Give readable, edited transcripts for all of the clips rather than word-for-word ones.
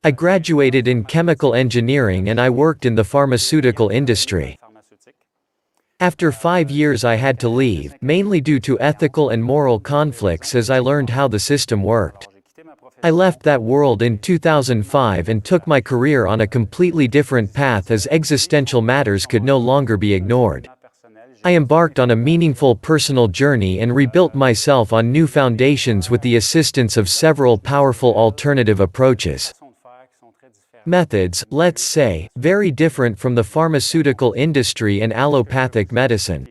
I graduated in chemical engineering and I worked in the pharmaceutical industry. After 5 years I had to leave, mainly due to ethical and moral conflicts as I learned how the system worked. I left that world in 2005 and took my career on a completely different path as existential matters could no longer be ignored. I embarked on a meaningful personal journey and rebuilt myself on new foundations with the assistance of several powerful alternative approaches. Methods, let's say, very different from the pharmaceutical industry and allopathic medicine.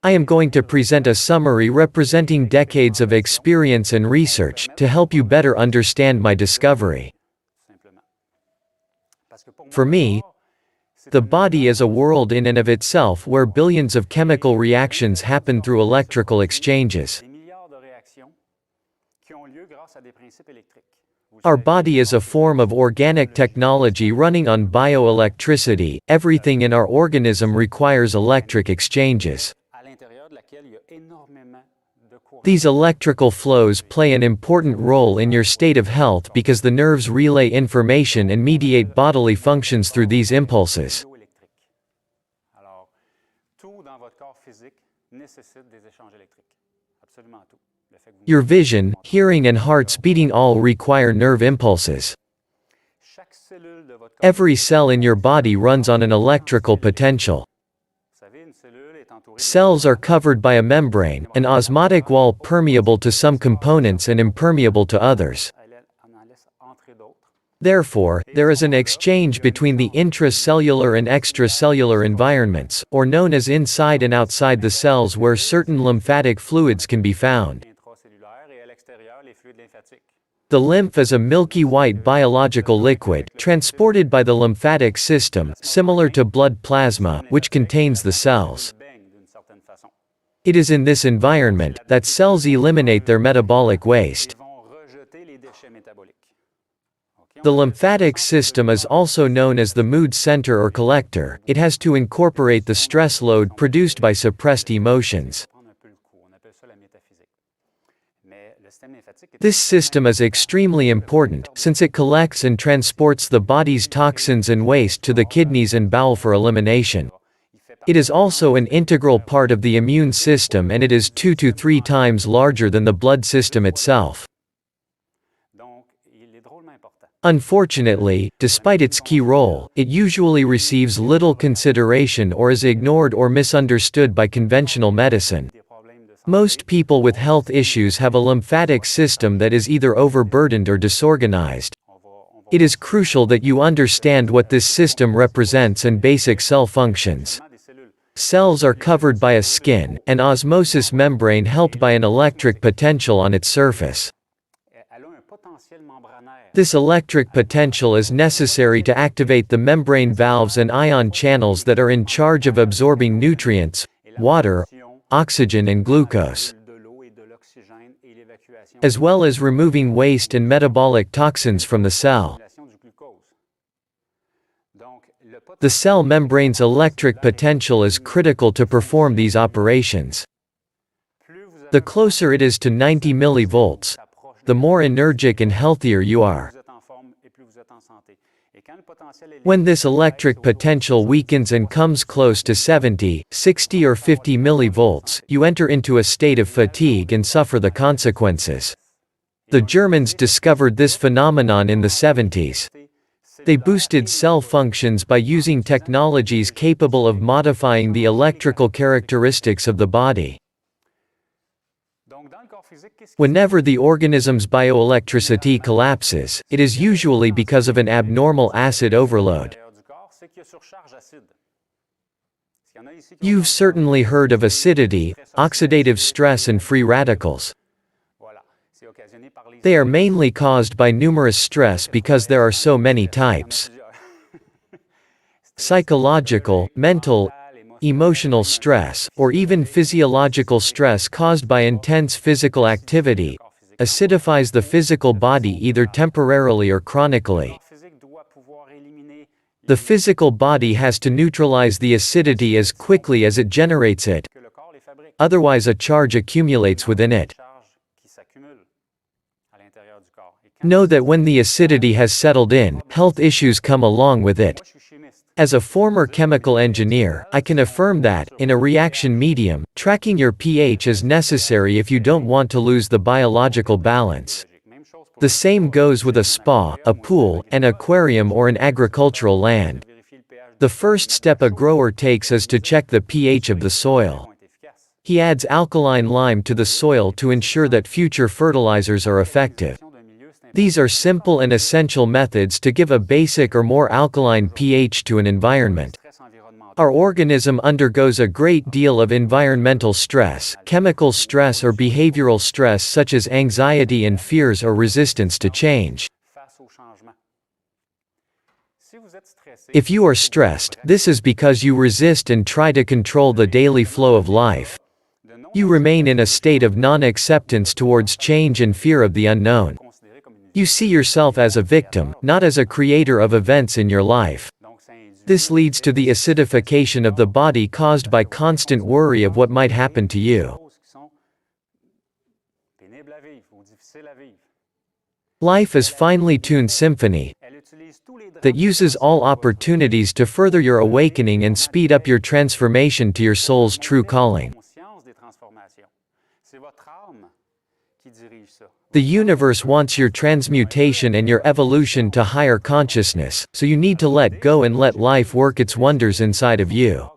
I am going to present a summary representing decades of experience and research to help you better understand my discovery. For me, the body is a world in and of itself where billions of chemical reactions happen through electrical exchanges. Our body is a form of organic technology running on bioelectricity. Everything in our organism requires electric exchanges. These electrical flows play an important role in your state of health because the nerves relay information and mediate bodily functions through these impulses. Your vision, hearing and heart's beating all require nerve impulses. Every cell in your body runs on an electrical potential. Cells are covered by a membrane, an osmotic wall permeable to some components and impermeable to others. Therefore, there is an exchange between the intracellular and extracellular environments, or known as inside and outside the cells where certain lymphatic fluids can be found. The lymph is a milky white biological liquid, transported by the lymphatic system, similar to blood plasma, which contains the cells. It is in this environment that cells eliminate their metabolic waste. The lymphatic system is also known as the mood center or collector. It has to incorporate the stress load produced by suppressed emotions. This system is extremely important, since it collects and transports the body's toxins and waste to the kidneys and bowel for elimination. It is also an integral part of the immune system and it is 2 to 3 times larger than the blood system itself. Unfortunately, despite its key role, it usually receives little consideration or is ignored or misunderstood by conventional medicine. Most people with health issues have a lymphatic system that is either overburdened or disorganized. It is crucial that you understand what this system represents and basic cell functions. Cells are covered by a skin, an osmosis membrane helped by an electric potential on its surface. This electric potential is necessary to activate the membrane valves and ion channels that are in charge of absorbing nutrients, water, oxygen and glucose, as well as removing waste and metabolic toxins from the cell. The cell membrane's electric potential is critical to perform these operations. The closer it is to 90 millivolts, the more energetic and healthier you are. When this electric potential weakens and comes close to 70, 60 or 50 millivolts, you enter into a state of fatigue and suffer the consequences. The Germans discovered this phenomenon in the 70s. They boosted cell functions by using technologies capable of modifying the electrical characteristics of the body. Whenever the organism's bioelectricity collapses, it is usually because of an abnormal acid overload. You've certainly heard of acidity, oxidative stress and free radicals. They are mainly caused by numerous stress because there are so many types. Psychological, mental, emotional stress, or even physiological stress caused by intense physical activity, acidifies the physical body either temporarily or chronically. The physical body has to neutralize the acidity as quickly as it generates it, otherwise a charge accumulates within it. Know that when the acidity has settled in, health issues come along with it. As a former chemical engineer, I can affirm that, in a reaction medium, tracking your pH is necessary if you don't want to lose the biological balance. The same goes with a spa, a pool, an aquarium or an agricultural land. The first step a grower takes is to check the pH of the soil. He adds alkaline lime to the soil to ensure that future fertilizers are effective. These are simple and essential methods to give a basic or more alkaline pH to an environment. Our organism undergoes a great deal of environmental stress, chemical stress or behavioral stress such as anxiety and fears or resistance to change. If you are stressed, this is because you resist and try to control the daily flow of life. You remain in a state of non-acceptance towards change and fear of the unknown. You see yourself as a victim, not as a creator of events in your life. This leads to the acidification of the body caused by constant worry of what might happen to you. Life is finely tuned symphony that uses all opportunities to further your awakening and speed up your transformation to your soul's true calling. The universe wants your transmutation and your evolution to higher consciousness, so you need to let go and let life work its wonders inside of you.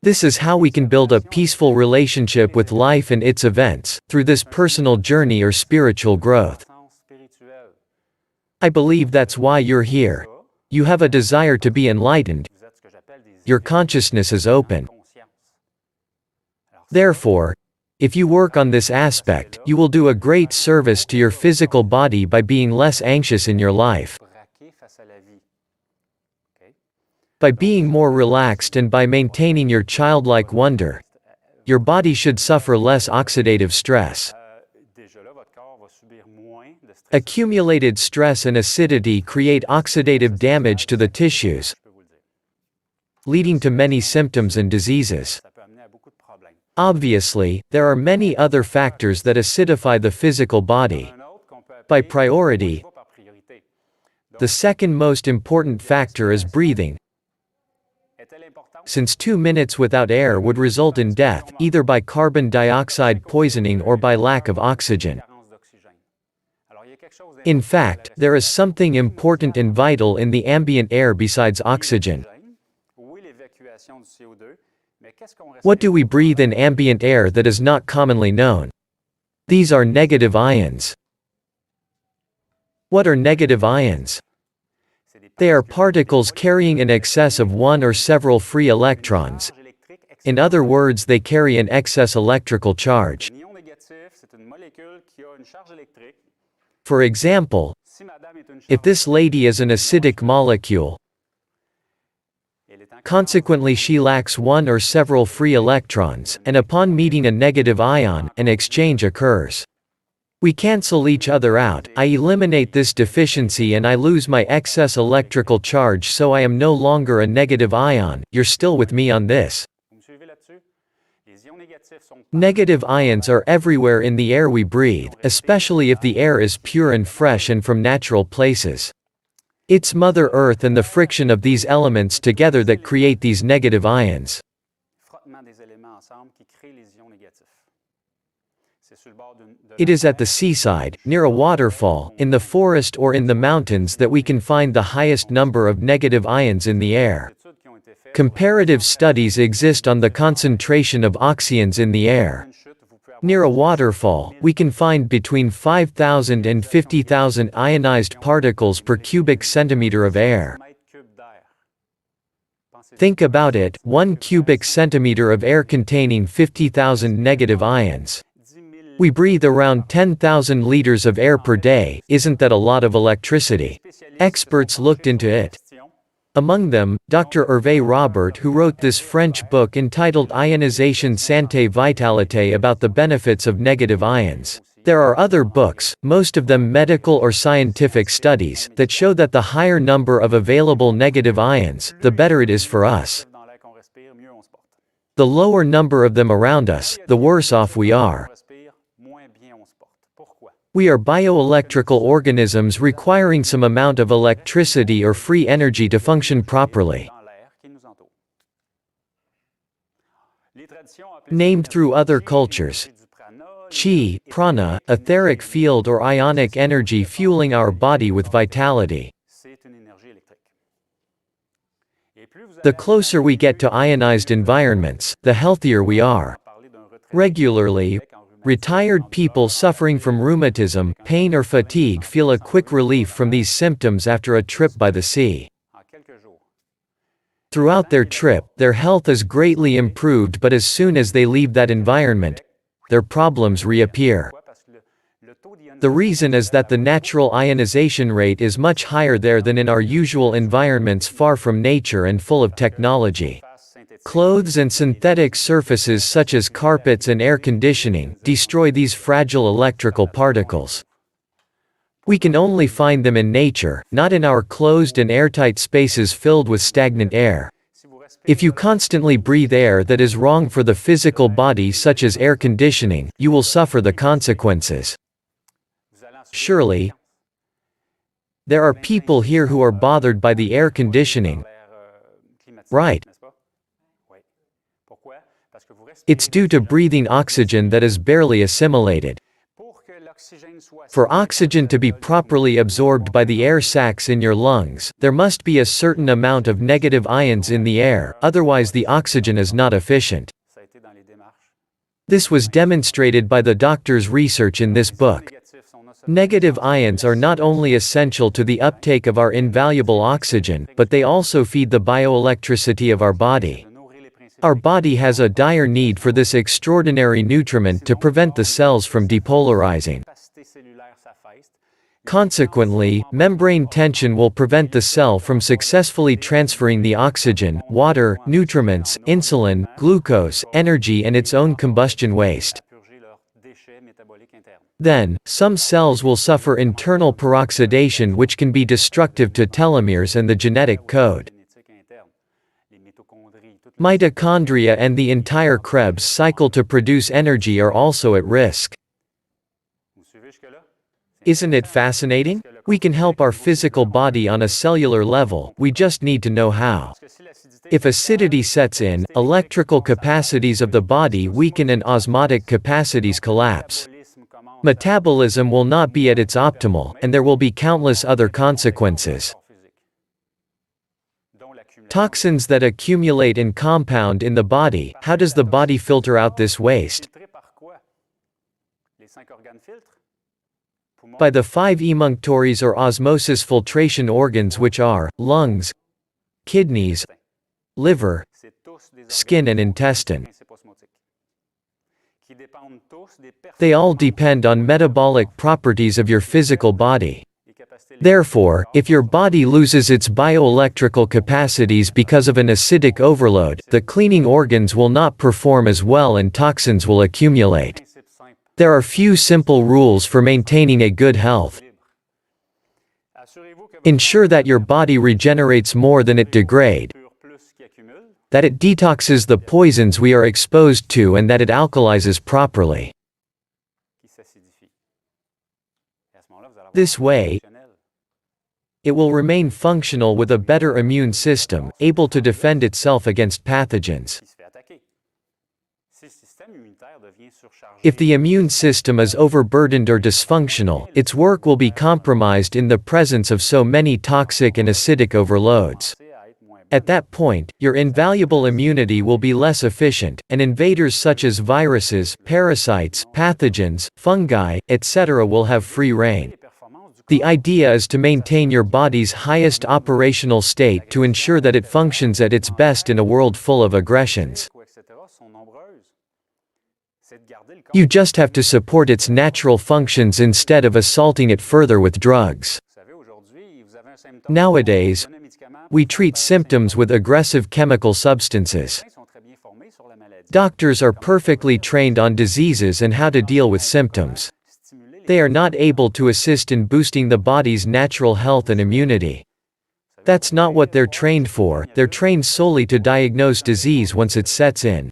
This is how we can build a peaceful relationship with life and its events, through this personal journey or spiritual growth. I believe that's why you're here. You have a desire to be enlightened. Your consciousness is open. Therefore, if you work on this aspect, you will do a great service to your physical body by being less anxious in your life. By being more relaxed and by maintaining your childlike wonder, your body should suffer less oxidative stress. Accumulated stress and acidity create oxidative damage to the tissues, leading to many symptoms and diseases. Obviously, there are many other factors that acidify the physical body. By priority, the second most important factor is breathing, since 2 minutes without air would result in death, either by carbon dioxide poisoning or by lack of oxygen. In fact, there is something important and vital in the ambient air besides oxygen. What do we breathe in ambient air that is not commonly known? These are negative ions. What are negative ions? They are particles carrying in excess of one or several free electrons. In other words, they carry an excess electrical charge. For example, if this lady is an acidic molecule, consequently she lacks one or several free electrons, and upon meeting a negative ion, an exchange occurs. We cancel each other out, I eliminate this deficiency and I lose my excess electrical charge, so I am no longer a negative ion. You're still with me on this? Negative ions are everywhere in the air we breathe, especially if the air is pure and fresh and from natural places. It's Mother Earth and the friction of these elements together that create these negative ions. It is at the seaside, near a waterfall, in the forest or in the mountains that we can find the highest number of negative ions in the air. Comparative studies exist on the concentration of oxygens in the air. Near a waterfall, we can find between 5,000 and 50,000 ionized particles per cubic centimeter of air. Think about it, 1 cubic centimeter of air containing 50,000 negative ions. We breathe around 10,000 liters of air per day. Isn't that a lot of electricity? Experts looked into it. Among them, Dr. Hervé Robert, who wrote this French book entitled Ionization Santé Vitalité about the benefits of negative ions. There are other books, most of them medical or scientific studies, that show that the higher number of available negative ions, the better it is for us. The lower number of them around us, the worse off we are. We are bioelectrical organisms requiring some amount of electricity or free energy to function properly. Named through other cultures. Chi, prana, etheric field or ionic energy fueling our body with vitality. The closer we get to ionized environments, the healthier we are. Regularly, retired people suffering from rheumatism, pain or fatigue feel a quick relief from these symptoms after a trip by the sea. Throughout their trip, their health is greatly improved, but as soon as they leave that environment, their problems reappear. The reason is that the natural ionization rate is much higher there than in our usual environments far from nature and full of technology. Clothes and synthetic surfaces such as carpets and air conditioning destroy these fragile electrical particles. We can only find them in nature, not in our closed and airtight spaces filled with stagnant air. If you constantly breathe air that is wrong for the physical body such as air conditioning, you will suffer the consequences. Surely, there are people here who are bothered by the air conditioning, right? It's due to breathing oxygen that is barely assimilated. For oxygen to be properly absorbed by the air sacs in your lungs, there must be a certain amount of negative ions in the air, otherwise the oxygen is not efficient. This was demonstrated by the doctor's research in this book. Negative ions are not only essential to the uptake of our invaluable oxygen, but they also feed the bioelectricity of our body. Our body has a dire need for this extraordinary nutriment to prevent the cells from depolarizing. Consequently, membrane tension will prevent the cell from successfully transferring the oxygen, water, nutriments, insulin, glucose, energy and its own combustion waste. Then, some cells will suffer internal peroxidation which can be destructive to telomeres and the genetic code. Mitochondria and the entire Krebs cycle to produce energy are also at risk. Isn't it fascinating? We can help our physical body on a cellular level, we just need to know how. If acidity sets in, electrical capacities of the body weaken and osmotic capacities collapse. Metabolism will not be at its optimal, and there will be countless other consequences. Toxins that accumulate and compound in the body. How does the body filter out this waste? By the 5 emunctories or osmosis filtration organs, which are lungs, kidneys, liver, skin and intestine. They all depend on metabolic properties of your physical body. Therefore, if your body loses its bioelectrical capacities because of an acidic overload, the cleaning organs will not perform as well and toxins will accumulate. There are few simple rules for maintaining a good health. Ensure that your body regenerates more than it degrades, that it detoxes the poisons we are exposed to and that it alkalizes properly. This way, it will remain functional with a better immune system, able to defend itself against pathogens. If the immune system is overburdened or dysfunctional, its work will be compromised in the presence of so many toxic and acidic overloads. At that point, your invaluable immunity will be less efficient, and invaders such as viruses, parasites, pathogens, fungi, etc. will have free rein. The idea is to maintain your body's highest operational state to ensure that it functions at its best in a world full of aggressions. You just have to support its natural functions instead of assaulting it further with drugs. Nowadays, we treat symptoms with aggressive chemical substances. Doctors are perfectly trained on diseases and how to deal with symptoms. They are not able to assist in boosting the body's natural health and immunity. That's not what they're trained for, they're trained solely to diagnose disease once it sets in.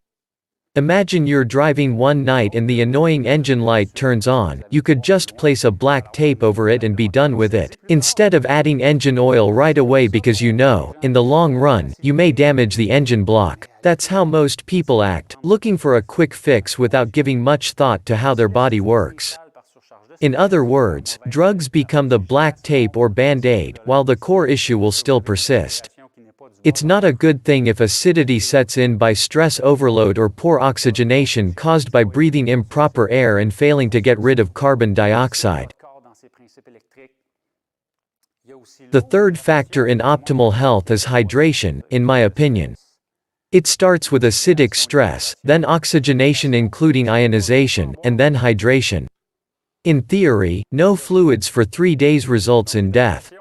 Imagine you're driving one night and the annoying engine light turns on. You could just place a black tape over it and be done with it, instead of adding engine oil right away because you know, in the long run, you may damage the engine block. That's how most people act, looking for a quick fix without giving much thought to how their body works. In other words, drugs become the black tape or band-aid, while the core issue will still persist. It's not a good thing if acidity sets in by stress overload or poor oxygenation caused by breathing improper air and failing to get rid of carbon dioxide. The third factor in optimal health is hydration, in my opinion. It starts with acidic stress, then oxygenation including ionization, and then hydration. In theory, no fluids for 3 days results in death.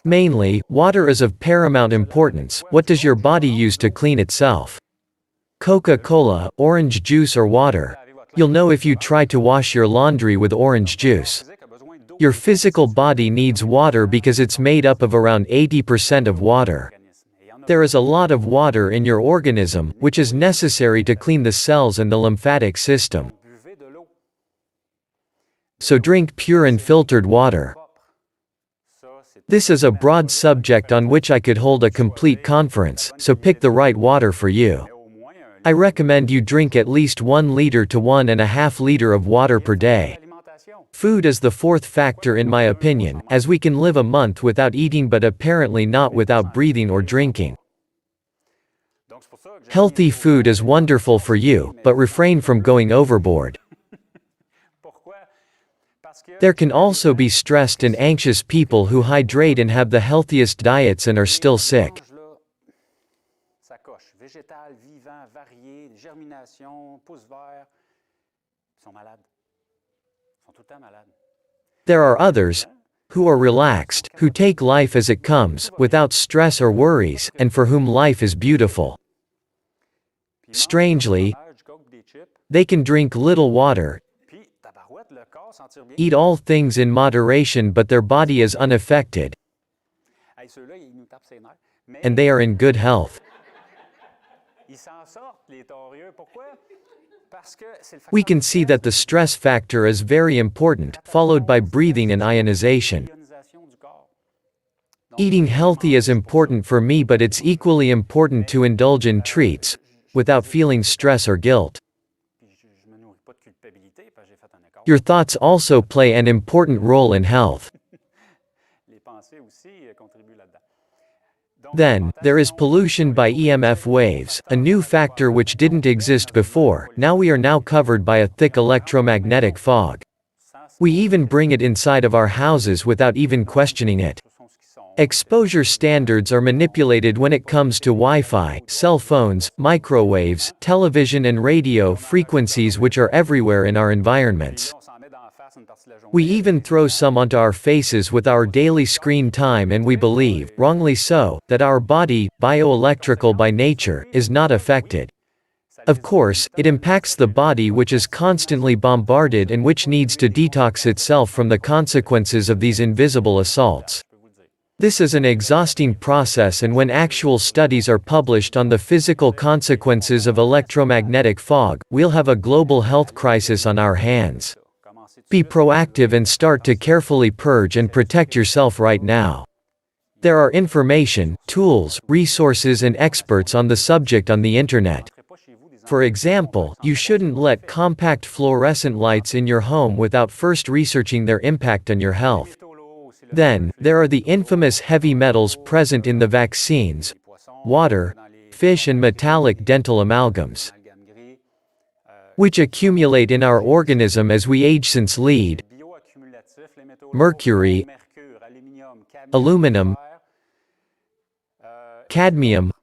Mainly, water is of paramount importance. What does your body use to clean itself? Coca-Cola, orange juice or water? You'll know if you try to wash your laundry with orange juice. Your physical body needs water because it's made up of around 80% of water. There is a lot of water in your organism, which is necessary to clean the cells and the lymphatic system. So drink pure and filtered water. This is a broad subject on which I could hold a complete conference, so pick the right water for you. I recommend you drink at least 1 liter to 1.5 liters of water per day. Food is the fourth factor in my opinion, as we can live a month without eating but apparently not without breathing or drinking. Healthy food is wonderful for you, but refrain from going overboard. There can also be stressed and anxious people who hydrate and have the healthiest diets and are still sick. There are others who are relaxed, who take life as it comes, without stress or worries, and for whom life is beautiful. Strangely, they can drink little water, eat all things in moderation, but their body is unaffected, and they are in good health. We can see that the stress factor is very important, followed by breathing and ionization. Eating healthy is important for me, but it's equally important to indulge in treats, without feeling stress or guilt. Your thoughts also play an important role in health. Then, there is pollution by EMF waves, a new factor which didn't exist before. Now we are now covered by a thick electromagnetic fog. We even bring it inside of our houses without even questioning it. Exposure standards are manipulated when it comes to Wi-Fi, cell phones, microwaves, television and radio frequencies which are everywhere in our environments. We even throw some onto our faces with our daily screen time, and we believe, wrongly so, that our body, bioelectrical by nature, is not affected. Of course, it impacts the body, which is constantly bombarded and which needs to detox itself from the consequences of these invisible assaults. This is an exhausting process, and when actual studies are published on the physical consequences of electromagnetic fog, we'll have a global health crisis on our hands. Be proactive and start to carefully purge and protect yourself right now. There are information, tools, resources and experts on the subject on the internet. For example, you shouldn't let compact fluorescent lights in your home without first researching their impact on your health. Then, there are the infamous heavy metals present in the vaccines, water, fish and metallic dental amalgams, which accumulate in our organism as we age, since lead, mercury, aluminum, cadmium,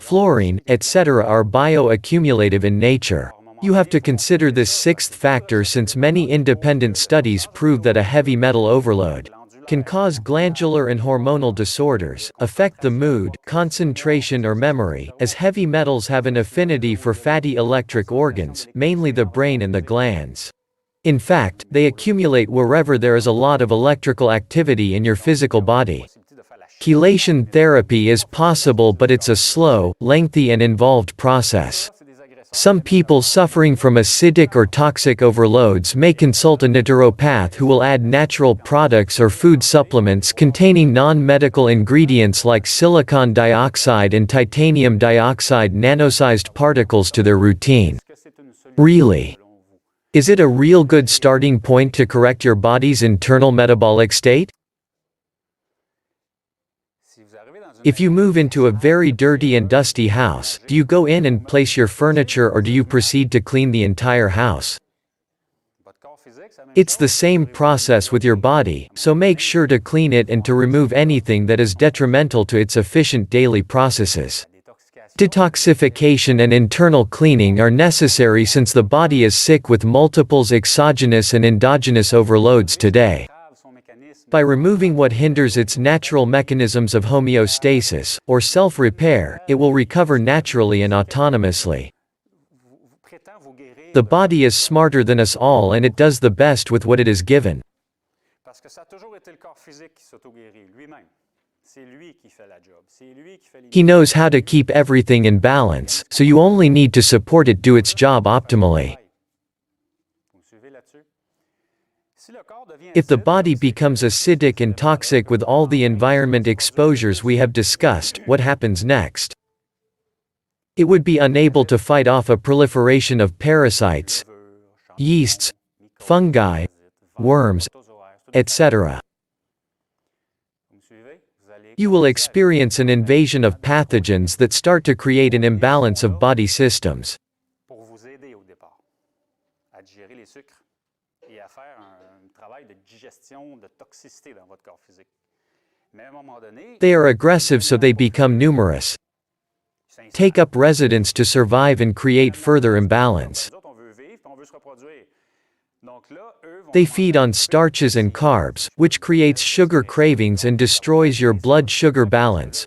fluorine, etc. are bioaccumulative in nature. You have to consider this sixth factor, since many independent studies prove that a heavy metal overload can cause glandular and hormonal disorders, affect the mood, concentration or memory, as heavy metals have an affinity for fatty electric organs, mainly the brain and the glands. In fact, they accumulate wherever there is a lot of electrical activity in your physical body. Chelation therapy is possible, but it's a slow, lengthy and involved process. Some people suffering from acidic or toxic overloads may consult a naturopath who will add natural products or food supplements containing non-medical ingredients like silicon dioxide and titanium dioxide nano-sized particles to their routine. Really? Is it a real good starting point to correct your body's internal metabolic state? If you move into a very dirty and dusty house, do you go in and place your furniture or do you proceed to clean the entire house? It's the same process with your body, so make sure to clean it and to remove anything that is detrimental to its efficient daily processes. Detoxification and internal cleaning are necessary since the body is sick with multiple exogenous and endogenous overloads today. By removing what hinders its natural mechanisms of homeostasis, or self-repair, it will recover naturally and autonomously. The body is smarter than us all and it does the best with what it is given. He knows how to keep everything in balance, so you only need to support it do its job optimally. If the body becomes acidic and toxic with all the environment exposures we have discussed, what happens next? It would be unable to fight off a proliferation of parasites, yeasts, fungi, worms, etc. You will experience an invasion of pathogens that start to create an imbalance of body systems. They are aggressive, so they become numerous, take up residence to survive and create further imbalance. They feed on starches and carbs, which creates sugar cravings and destroys your blood sugar balance,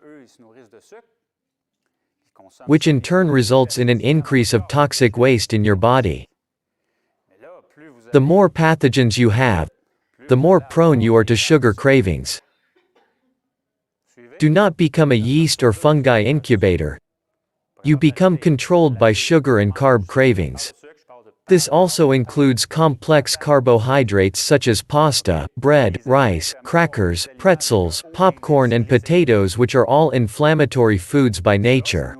which in turn results in an increase of toxic waste in your body. The more pathogens you have, the more prone you are to sugar cravings. Do not become a yeast or fungi incubator. You become controlled by sugar and carb cravings. This also includes complex carbohydrates such as pasta, bread, rice, crackers, pretzels, popcorn and potatoes, which are all inflammatory foods by nature.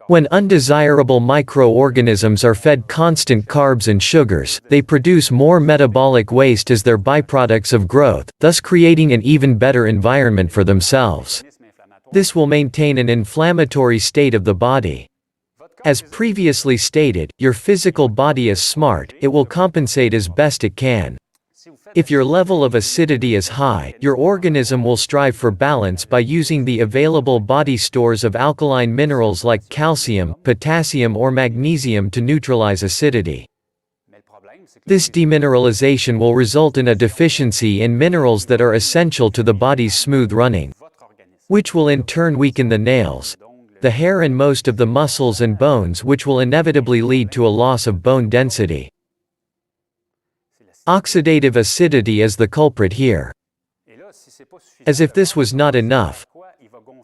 When undesirable microorganisms are fed constant carbs and sugars, they produce more metabolic waste as their byproducts of growth, thus creating an even better environment for themselves. This will maintain an inflammatory state of the body. As previously stated, your physical body is smart, it will compensate as best it can. If your level of acidity is high, your organism will strive for balance by using the available body stores of alkaline minerals like calcium, potassium or magnesium to neutralize acidity. This demineralization will result in a deficiency in minerals that are essential to the body's smooth running, which will in turn weaken the nails, the hair and most of the muscles and bones, which will inevitably lead to a loss of bone density. Oxidative acidity is the culprit here. As if this was not enough,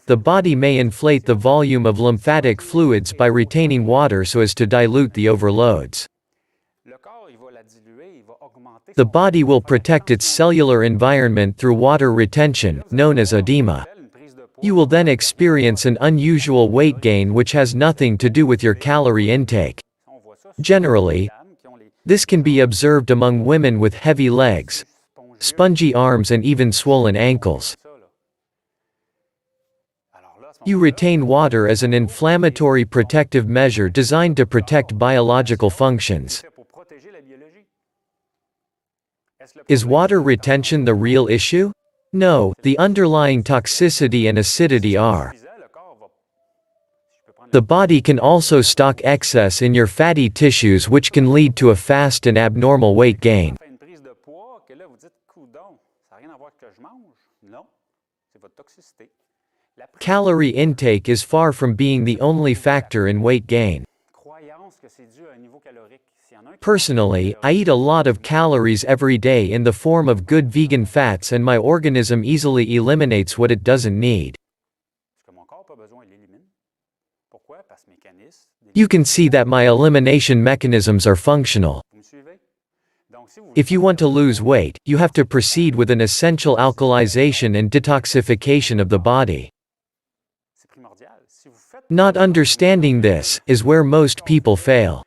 the body may inflate the volume of lymphatic fluids by retaining water so as to dilute the overloads. The body will protect its cellular environment through water retention, known as edema. You will then experience an unusual weight gain which has nothing to do with your calorie intake. Generally, this can be observed among women with heavy legs, spongy arms and even swollen ankles. You retain water as an inflammatory protective measure designed to protect biological functions. Is water retention the real issue? No, the underlying toxicity and acidity are. The body can also stock excess in your fatty tissues, which can lead to a fast and abnormal weight gain. Calorie intake is far from being the only factor in weight gain. Personally, I eat a lot of calories every day in the form of good vegan fats and my organism easily eliminates what it doesn't need. You can see that my elimination mechanisms are functional. If you want to lose weight, you have to proceed with an essential alkalization and detoxification of the body. Not understanding this is where most people fail.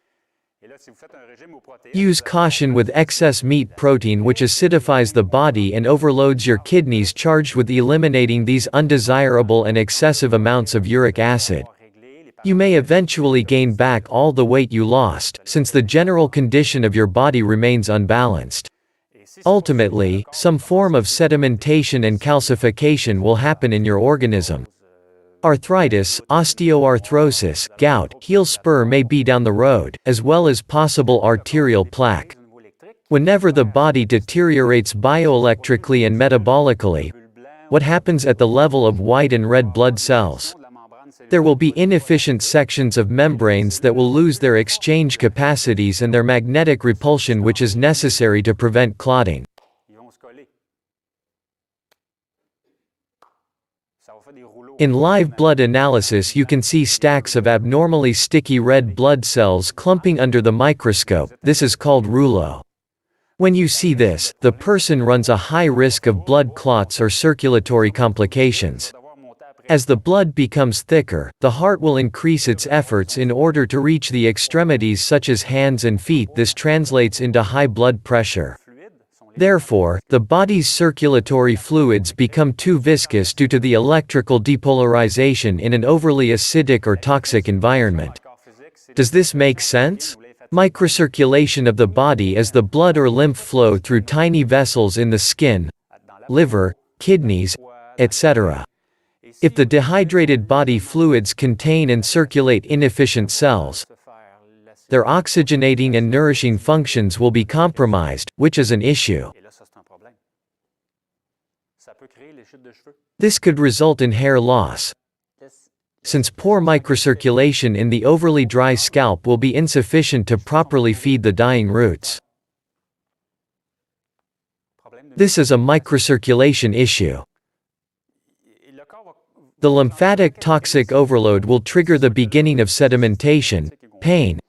Use caution with excess meat protein, which acidifies the body and overloads your kidneys, charged with eliminating these undesirable and excessive amounts of uric acid. You may eventually gain back all the weight you lost, since the general condition of your body remains unbalanced. Ultimately, some form of sedimentation and calcification will happen in your organism. Arthritis, osteoarthrosis, gout, heel spur may be down the road, as well as possible arterial plaque. Whenever the body deteriorates bioelectrically and metabolically, what happens at the level of white and red blood cells? There will be inefficient sections of membranes that will lose their exchange capacities and their magnetic repulsion, which is necessary to prevent clotting. In live blood analysis, you can see stacks of abnormally sticky red blood cells clumping under the microscope. This is called rouleau. When you see this, the person runs a high risk of blood clots or circulatory complications. As the blood becomes thicker, the heart will increase its efforts in order to reach the extremities such as hands and feet. This translates into high blood pressure. Therefore, the body's circulatory fluids become too viscous due to the electrical depolarization in an overly acidic or toxic environment. Does this make sense? Microcirculation of the body is the blood or lymph flow through tiny vessels in the skin, liver, kidneys, etc. If the dehydrated body fluids contain and circulate inefficient cells, their oxygenating and nourishing functions will be compromised, which is an issue. This could result in hair loss, since poor microcirculation in the overly dry scalp will be insufficient to properly feed the dying roots. This is a microcirculation issue. The lymphatic toxic overload will trigger the beginning of sedimentation, pain,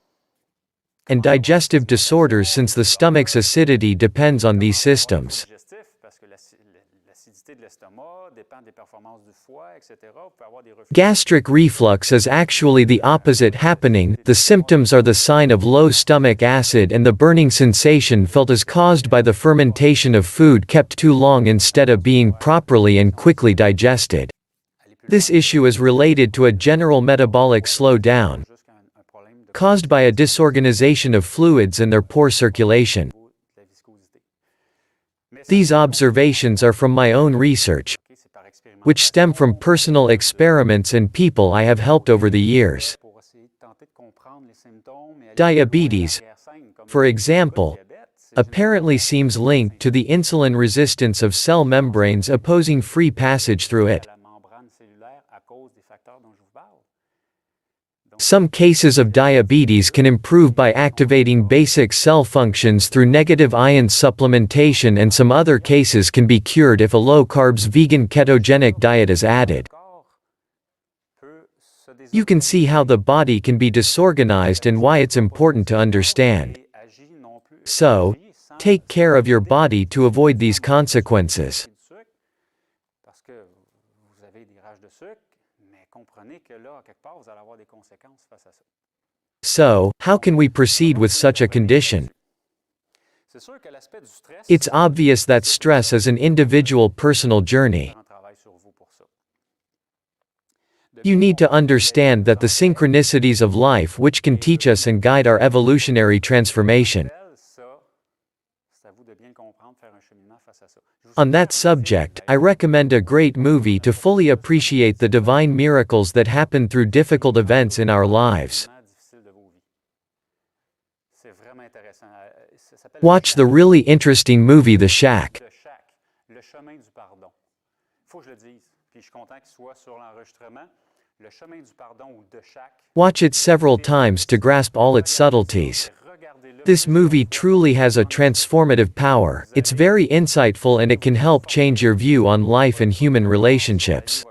and digestive disorders, since the stomach's acidity depends on these systems. Gastric reflux is actually the opposite happening. The symptoms are the sign of low stomach acid, and the burning sensation felt is caused by the fermentation of food kept too long instead of being properly and quickly digested. This issue is related to a general metabolic slowdown, caused by a disorganization of fluids and their poor circulation. These observations are from my own research, which stem from personal experiments and people I have helped over the years. Diabetes, for example, apparently seems linked to the insulin resistance of cell membranes opposing free passage through it. Some cases of diabetes can improve by activating basic cell functions through negative ion supplementation, and some other cases can be cured if a low-carbs vegan ketogenic diet is added. You can see how the body can be disorganized and why it's important to understand. So, take care of your body to avoid these consequences. So, how can we proceed with such a condition? It's obvious that stress is an individual personal journey. You need to understand that the synchronicities of life which can teach us and guide our evolutionary transformation. On that subject, I recommend a great movie to fully appreciate the divine miracles that happen through difficult events in our lives. Watch the really interesting movie The Shack. Watch it several times to grasp all its subtleties. This movie truly has a transformative power, it's very insightful and it can help change your view on life and human relationships.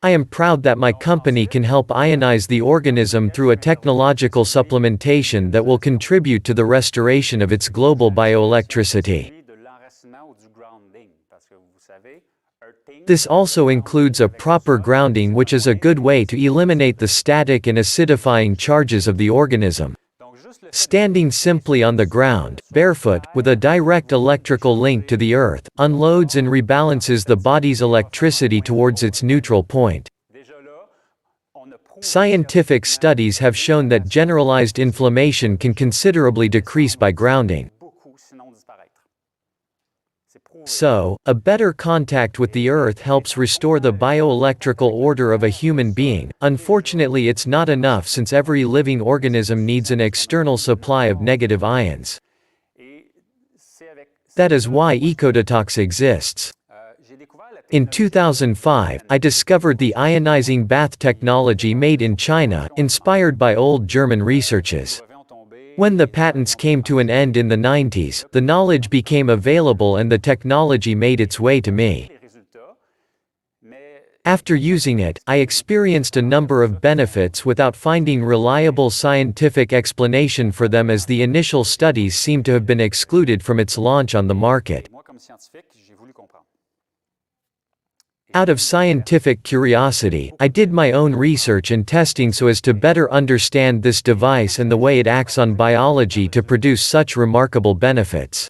I am proud that my company can help ionize the organism through a technological supplementation that will contribute to the restoration of its global bioelectricity. This also includes a proper grounding, which is a good way to eliminate the static and acidifying charges of the organism. Standing simply on the ground, barefoot, with a direct electrical link to the earth, unloads and rebalances the body's electricity towards its neutral point. Scientific studies have shown that generalized inflammation can considerably decrease by grounding. So, a better contact with the earth helps restore the bioelectrical order of a human being. Unfortunately, it's not enough since every living organism needs an external supply of negative ions. That is why EcoDetox exists. In 2005, I discovered the ionizing bath technology made in China, inspired by old German researches. When the patents came to an end in the 90s, the knowledge became available and the technology made its way to me. After using it, I experienced a number of benefits without finding reliable scientific explanation for them, as the initial studies seem to have been excluded from its launch on the market. Out of scientific curiosity, I did my own research and testing so as to better understand this device and the way it acts on biology to produce such remarkable benefits.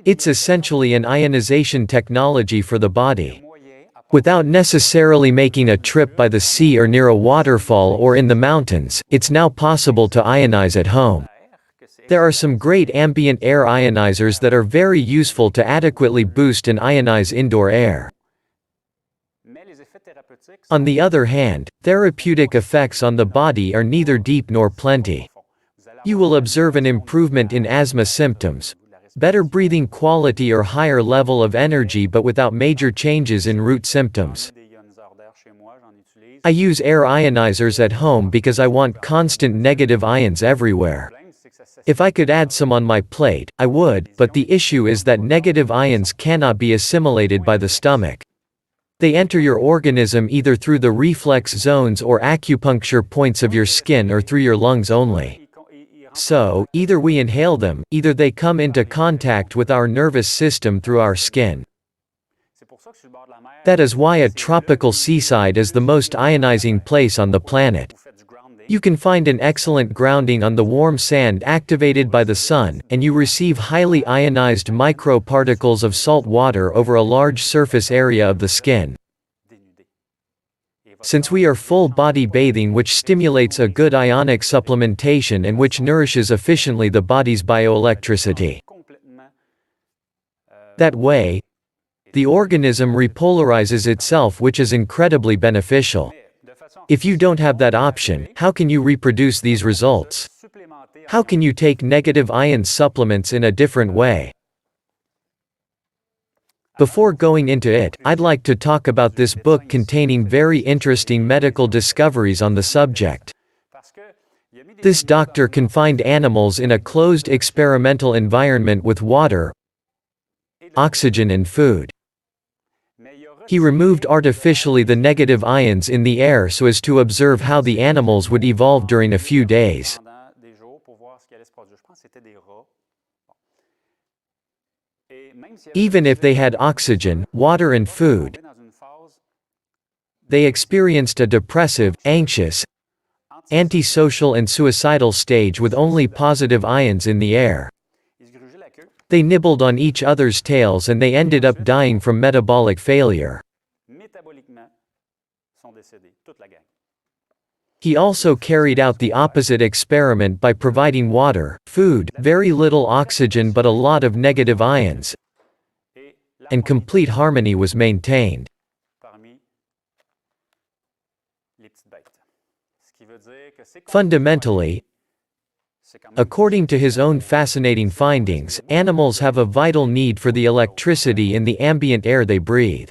It's essentially an ionization technology for the body. Without necessarily making a trip by the sea or near a waterfall or in the mountains, it's now possible to ionize at home. There are some great ambient air ionizers that are very useful to adequately boost and ionize indoor air. On the other hand, therapeutic effects on the body are neither deep nor plenty. You will observe an improvement in asthma symptoms, better breathing quality or higher level of energy, but without major changes in root symptoms. I use air ionizers at home because I want constant negative ions everywhere. If I could add some on my plate, I would, but the issue is that negative ions cannot be assimilated by the stomach. They enter your organism either through the reflex zones or acupuncture points of your skin or through your lungs only. So, either we inhale them, either they come into contact with our nervous system through our skin. That is why a tropical seaside is the most ionizing place on the planet. You can find an excellent grounding on the warm sand activated by the sun, and you receive highly ionized microparticles of salt water over a large surface area of the skin. Since we are full body bathing, which stimulates a good ionic supplementation and which nourishes efficiently the body's bioelectricity. That way, the organism repolarizes itself, which is incredibly beneficial. If you don't have that option, how can you reproduce these results? How can you take negative ion supplements in a different way? Before going into it, I'd like to talk about this book containing very interesting medical discoveries on the subject. This doctor confined animals in a closed experimental environment with water, oxygen and food. He removed artificially the negative ions in the air so as to observe how the animals would evolve during a few days. Even if they had oxygen, water and food, they experienced a depressive, anxious, antisocial and suicidal stage with only positive ions in the air. They nibbled on each other's tails and they ended up dying from metabolic failure. He also carried out the opposite experiment by providing water, food, very little oxygen but a lot of negative ions, and complete harmony was maintained. Fundamentally, according to his own fascinating findings, animals have a vital need for the electricity in the ambient air they breathe.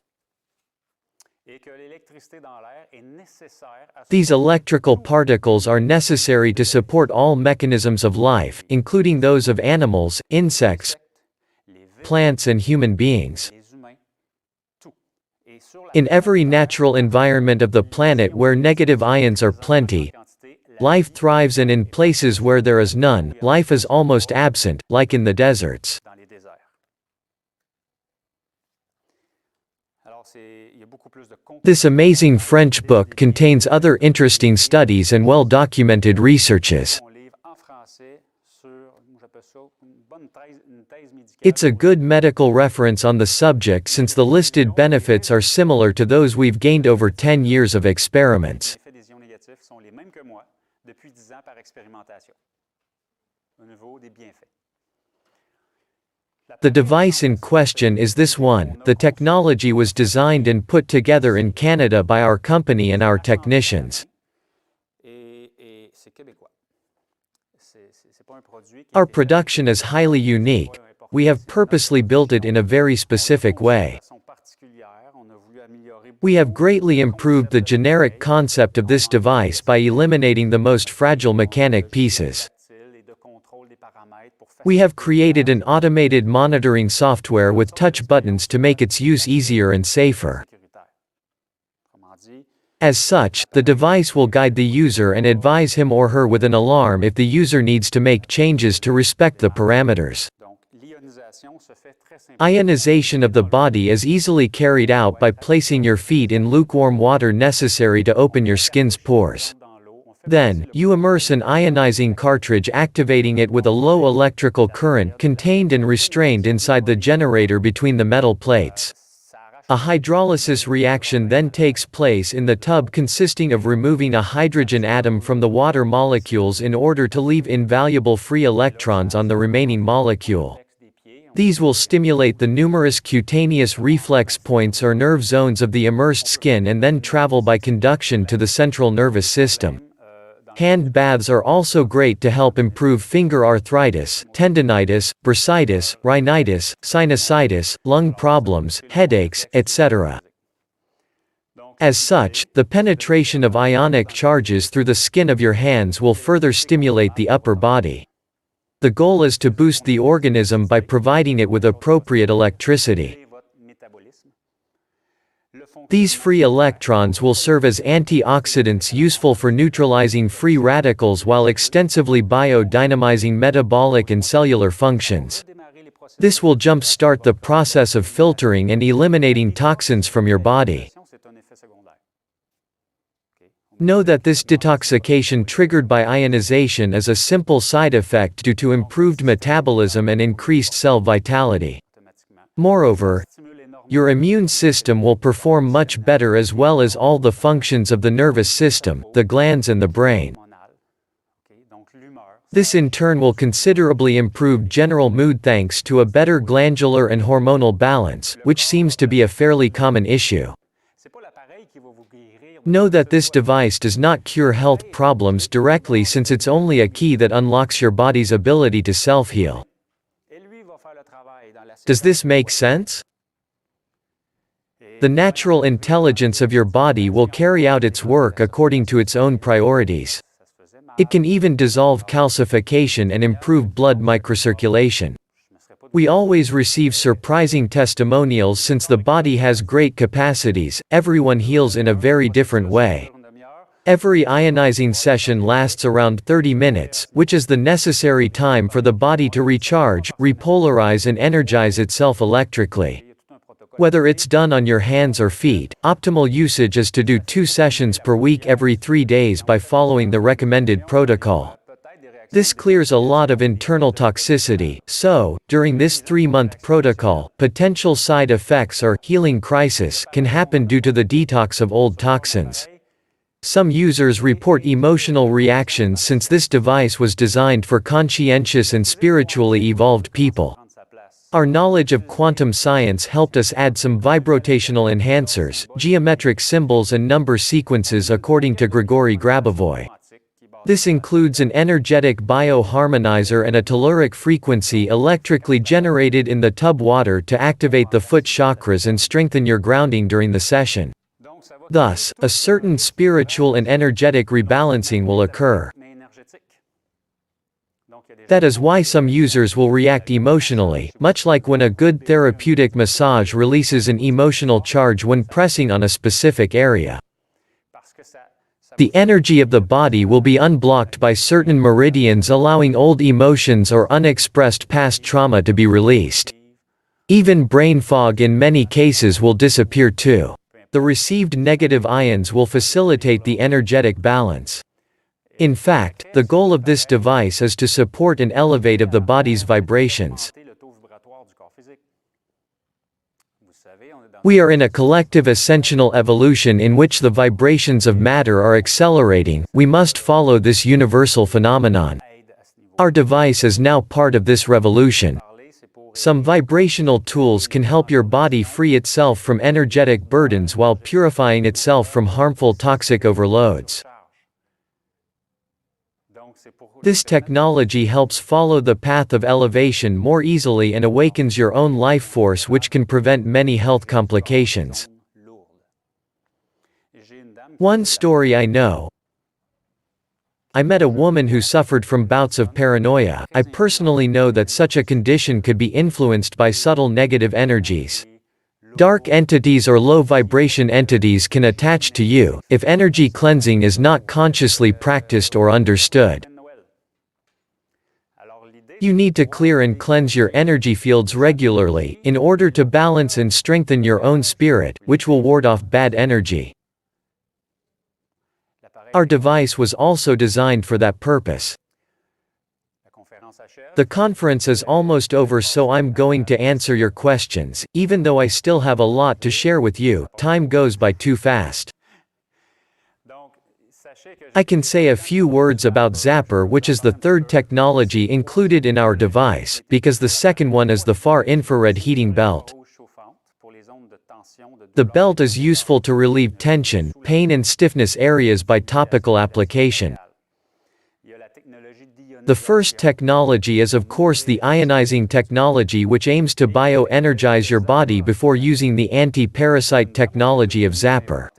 These electrical particles are necessary to support all mechanisms of life, including those of animals, insects, plants and human beings. In every natural environment of the planet where negative ions are plenty, life thrives, and in places where there is none, life is almost absent, like in the deserts. This amazing French book contains other interesting studies and well-documented researches. It's a good medical reference on the subject since the listed benefits are similar to those we've gained over 10 years of experiments. The device in question is this one. The technology was designed and put together in Canada by our company and our technicians. Our production is highly unique. We have purposely built it in a very specific way. We have greatly improved the generic concept of this device by eliminating the most fragile mechanic pieces. We have created an automated monitoring software with touch buttons to make its use easier and safer. As such, the device will guide the user and advise him or her with an alarm if the user needs to make changes to respect the parameters. Ionization of the body is easily carried out by placing your feet in lukewarm water necessary to open your skin's pores. Then, you immerse an ionizing cartridge, activating it with a low electrical current contained and restrained inside the generator between the metal plates. A hydrolysis reaction then takes place in the tub, consisting of removing a hydrogen atom from the water molecules in order to leave invaluable free electrons on the remaining molecule. These will stimulate the numerous cutaneous reflex points or nerve zones of the immersed skin and then travel by conduction to the central nervous system. Hand baths are also great to help improve finger arthritis, tendinitis, bursitis, rhinitis, sinusitis, lung problems, headaches, etc. As such, the penetration of ionic charges through the skin of your hands will further stimulate the upper body. The goal is to boost the organism by providing it with appropriate electricity. These free electrons will serve as antioxidants useful for neutralizing free radicals while extensively biodynamizing metabolic and cellular functions. This will jump-start the process of filtering and eliminating toxins from your body. Know that this detoxification triggered by ionization is a simple side effect due to improved metabolism and increased cell vitality. Moreover, your immune system will perform much better, as well as all the functions of the nervous system, the glands and the brain. This in turn will considerably improve general mood thanks to a better glandular and hormonal balance, which seems to be a fairly common issue. Know that this device does not cure health problems directly, since it's only a key that unlocks your body's ability to self-heal. Does this make sense? The natural intelligence of your body will carry out its work according to its own priorities. It can even dissolve calcification and improve blood microcirculation. We always receive surprising testimonials since the body has great capacities. Everyone heals in a very different way. Every ionizing session lasts around 30 minutes, which is the necessary time for the body to recharge, repolarize and energize itself electrically. Whether it's done on your hands or feet, optimal usage is to do 2 sessions per week every 3 days by following the recommended protocol. This clears a lot of internal toxicity, so, during this 3-month protocol, potential side effects or healing crisis can happen due to the detox of old toxins. Some users report emotional reactions since this device was designed for conscientious and spiritually evolved people. Our knowledge of quantum science helped us add some vibrational enhancers, geometric symbols and number sequences according to Grigory Grabovoi. This includes an energetic bioharmonizer and a telluric frequency electrically generated in the tub water to activate the foot chakras and strengthen your grounding during the session. Thus, a certain spiritual and energetic rebalancing will occur. That is why some users will react emotionally, much like when a good therapeutic massage releases an emotional charge when pressing on a specific area. The energy of the body will be unblocked by certain meridians, allowing old emotions or unexpressed past trauma to be released. Even brain fog in many cases will disappear too. The received negative ions will facilitate the energetic balance. In fact, the goal of this device is to support and elevate of the body's vibrations. We are in a collective ascensional evolution in which the vibrations of matter are accelerating. We must follow this universal phenomenon. Our device is now part of this revolution. Some vibrational tools can help your body free itself from energetic burdens while purifying itself from harmful toxic overloads. This technology helps follow the path of elevation more easily and awakens your own life force, which can prevent many health complications. One story I know. I met a woman who suffered from bouts of paranoia. I personally know that such a condition could be influenced by subtle negative energies. Dark entities or low vibration entities can attach to you, if energy cleansing is not consciously practiced or understood. You need to clear and cleanse your energy fields regularly, in order to balance and strengthen your own spirit, which will ward off bad energy. Our device was also designed for that purpose. The conference is almost over, so I'm going to answer your questions. Even though I still have a lot to share with you, time goes by too fast. I can say a few words about Zapper, which is the third technology included in our device, because the second one is the far infrared heating belt. The belt is useful to relieve tension, pain and stiffness areas by topical application. The first technology is of course the ionizing technology, which aims to bioenergize your body before using the anti-parasite technology of Zapper.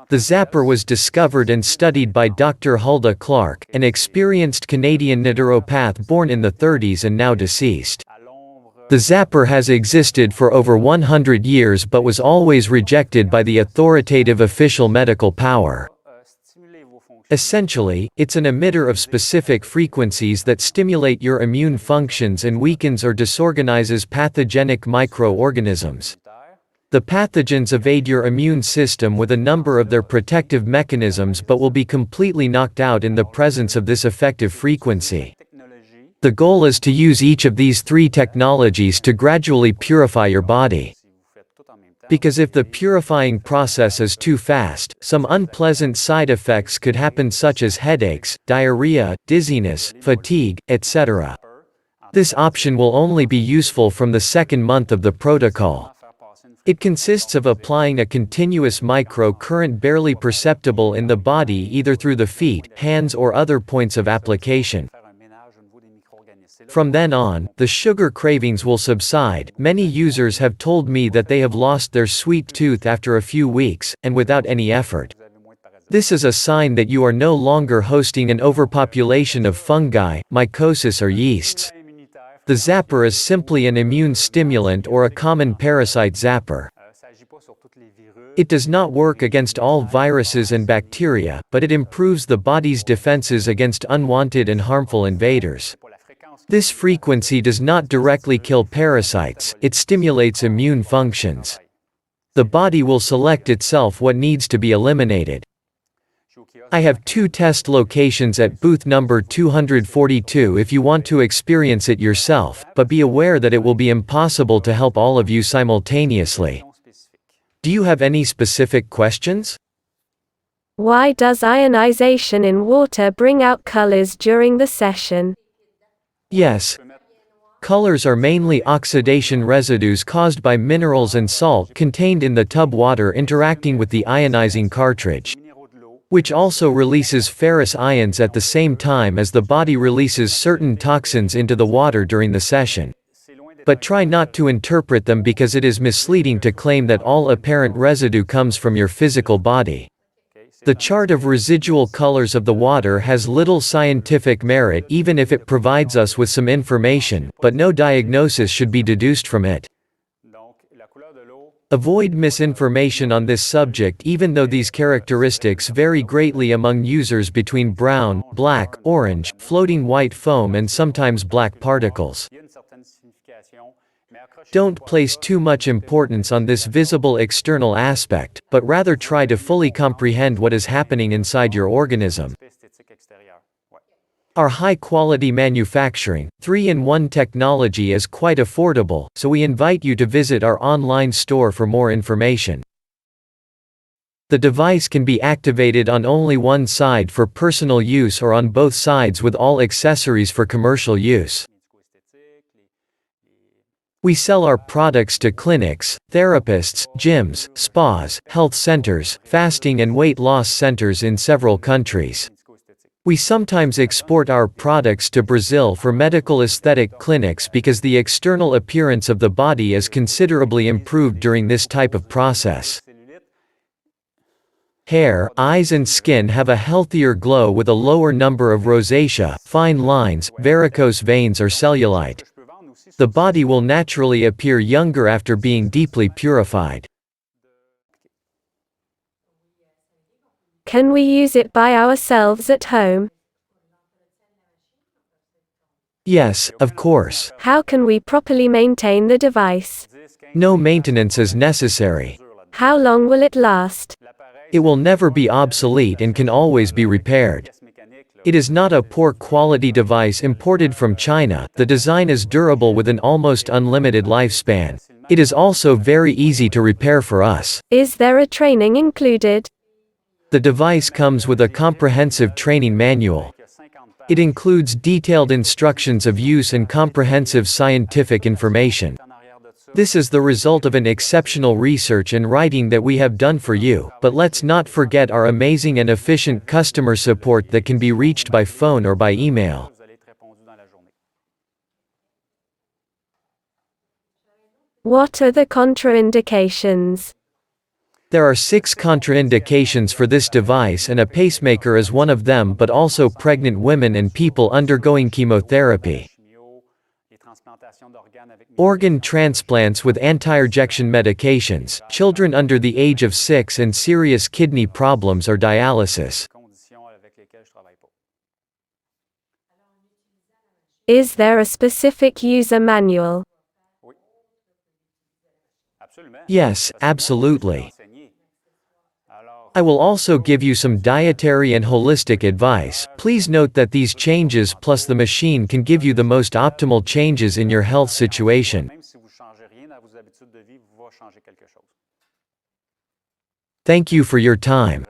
The Zapper was discovered and studied by Dr. Hulda Clark, an experienced Canadian naturopath born in the 30s and now deceased. The Zapper has existed for over 100 years but was always rejected by the authoritative official medical power. Essentially, it's an emitter of specific frequencies that stimulate your immune functions and weakens or disorganizes pathogenic microorganisms. The pathogens evade your immune system with a number of their protective mechanisms but will be completely knocked out in the presence of this effective frequency. The goal is to use each of these three technologies to gradually purify your body. Because if the purifying process is too fast, some unpleasant side effects could happen, such as headaches, diarrhea, dizziness, fatigue, etc. This option will only be useful from the second month of the protocol. It consists of applying a continuous micro current barely perceptible in the body, either through the feet, hands or other points of application. From then on, the sugar cravings will subside. Many users have told me that they have lost their sweet tooth after a few weeks, and without any effort. This is a sign that you are no longer hosting an overpopulation of fungi, mycosis or yeasts. The Zapper is simply an immune stimulant or a common parasite zapper. It does not work against all viruses and bacteria, but it improves the body's defenses against unwanted and harmful invaders. This frequency does not directly kill parasites, it stimulates immune functions. The body will select itself what needs to be eliminated. I have 2 test locations at booth number 242 if you want to experience it yourself, but be aware that it will be impossible to help all of you simultaneously. Do you have any specific questions? Why does ionization in water bring out colors during the session? Yes. Colors are mainly oxidation residues caused by minerals and salt contained in the tub water interacting with the ionizing cartridge, which also releases ferrous ions at the same time as the body releases certain toxins into the water during the session. But try not to interpret them because it is misleading to claim that all apparent residue comes from your physical body. The chart of residual colors of the water has little scientific merit even if it provides us with some information, but no diagnosis should be deduced from it. Avoid misinformation on this subject even though these characteristics vary greatly among users between brown, black, orange, floating white foam and sometimes black particles. Don't place too much importance on this visible external aspect, but rather try to fully comprehend what is happening inside your organism. Our high-quality manufacturing, 3-in-1 technology is quite affordable, so we invite you to visit our online store for more information. The device can be activated on only one side for personal use or on both sides with all accessories for commercial use. We sell our products to clinics, therapists, gyms, spas, health centers, fasting and weight loss centers in several countries. We sometimes export our products to Brazil for medical aesthetic clinics because the external appearance of the body is considerably improved during this type of process. Hair, eyes and skin have a healthier glow with a lower number of rosacea, fine lines, varicose veins or cellulite. The body will naturally appear younger after being deeply purified. Can we use it by ourselves at home? Yes, of course. How can we properly maintain the device? No maintenance is necessary. How long will it last? It will never be obsolete and can always be repaired. It is not a poor quality device imported from China. The design is durable with an almost unlimited lifespan. It is also very easy to repair for us. Is there a training included? The device comes with a comprehensive training manual. It includes detailed instructions of use and comprehensive scientific information. This is the result of an exceptional research and writing that we have done for you, but let's not forget our amazing and efficient customer support that can be reached by phone or by email. What are the contraindications? There are 6 contraindications for this device and a pacemaker is one of them, but also pregnant women and people undergoing chemotherapy. Organ transplants with anti-rejection medications, children under the age of 6 and serious kidney problems or dialysis. Is there a specific user manual? Yes, absolutely. I will also give you some dietary and holistic advice. Please note that these changes plus the machine can give you the most optimal changes in your health situation. Thank you for your time.